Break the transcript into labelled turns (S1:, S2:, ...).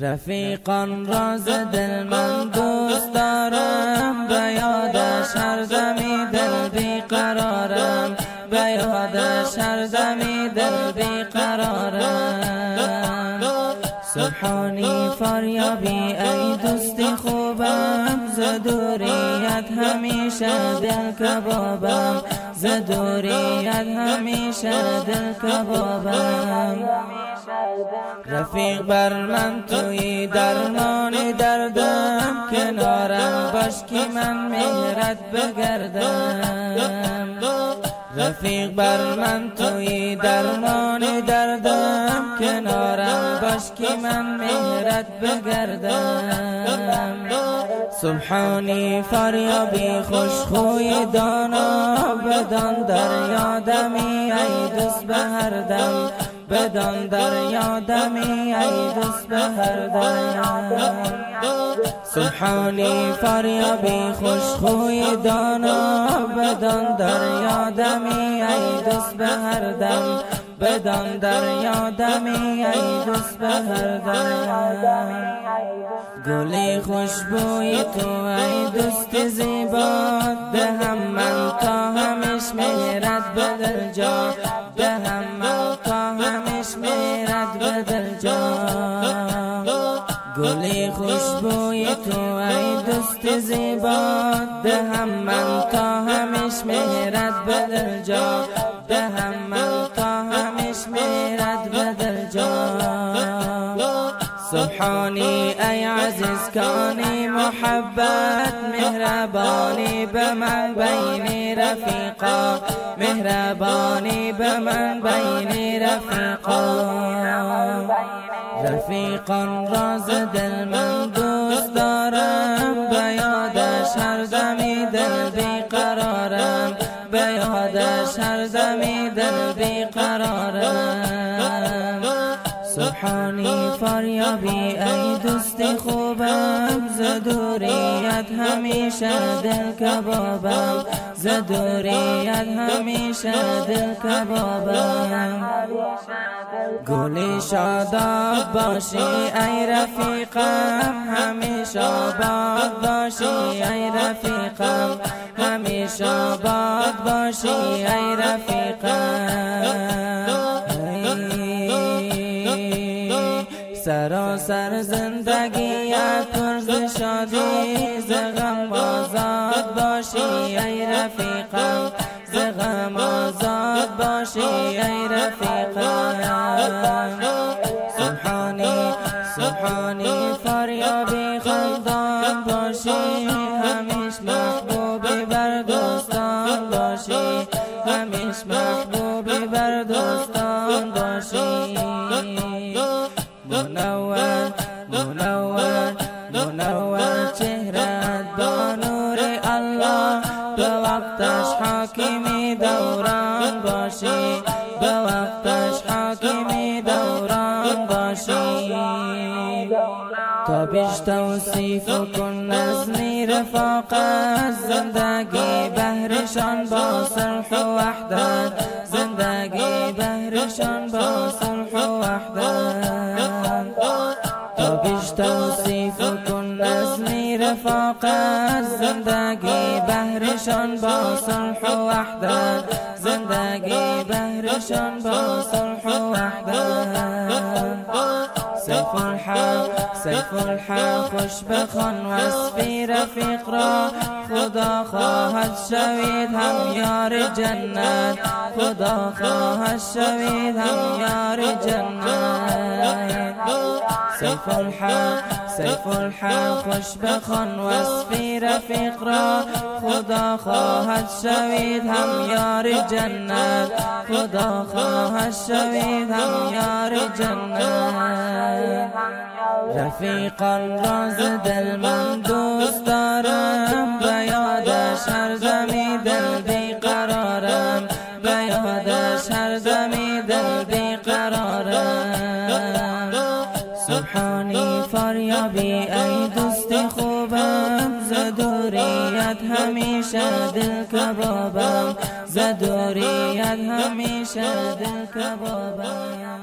S1: رفیقان راز دل من دوست دارم، به یادش هر دمی دل بیقرارم، به یادش هر دمی دل بیقرارم. سبحانی فریابی ای دوستی خوبم، ز دوریت همیشه دل کبابم، ز دوریت همیشه دل کبابم. رفیق بر من توی درمان دردم، کنارم باش که من مهرت بگردم. رفیق بر من توی درمان دردم، کنارم باش که من مهرت بگردم. سبحانی فریابی خوشخوی دانا، بدان دریا دمی ای دوست به هر دم، بدان دریا دمی ای دوست به هر دم. سبحانی فریابی خوشخوی دانا، بدان دریا دمی ای دوست به هر دم، بدان دریا دمی ای دوست به هر دم. گلی خوشبوی تو ای دوست زیبا، دهم من تا همیش مهرت به دل جا، دهم من تا همیش مهرت به دل جا. گلی خوشبوی تو ای دوست زیبا، دهم من تا همیش مهرت به دل جا، دهم من تا همیش مهرت به دل جا. سبحانی ای عزیز کانی محبت، مهربانی به من بین رفیقا، مهربانی به من بین رفیقا. رفیقان راز دل من دوست دارم، به یادش هر دمی دل بیقرارم، به یادش هر دمی دل بیقرارم. سبحانی فریابی ای دوستی خوبم، ز دوریت همیشه دل کبابم، ز دوریت همیشه دل کبابم. گلی شاداب باشی ای رفیقم، همیشه آباد باشی ای رفیقم، همیشه آباد باشی ای رفیقم. سراسر زندگیت پر ز شادی، ز غم آزاد باشی ای رفیقم، ز غم آزاد باشی ای رفیقم. سبحانی سبحانی فریابی خندان باشی، همیش محبوبی بر دوستان باشی، همیش محبوبی بر دوستان باشی. منور منور منور چهرت با نور الله، به وقتش حاکمی دوران باشی، به وقتش حاکمی دوران باشی. تا بیش توصیف کن نزنی رفاقت، زندگی بهرشان با صلح و وحدت، زندگی بهرشان با صلح و وحدت. تا بیش توصیف کن نزنی رفاقت، زندگی بهرشان با صلح و وحدت، زندگی بهرشان با صلح و وحدت. سیف الحق سیف الحق خوش بخوان وصفی رفیق را، خدا خواهد شوید هم یار جنت، خدا خواهد شوید هم یار جنت. سیف الحق سیف الحق خوش بخوان وصفی رفیق را، خدا خواهد شوید هم یار جنت، خدا خواهد شوید هم یار جنت. رفیقان راز دل من دوست دارم، به یادش هر دمی دل بیقرارم، به یادش هر دمی دل بیقرارم. سبحانی فریابی ای دوستی خوبم، ز دوریت همیشه دل کبابم، ز دوریت همیشه دل کبابم.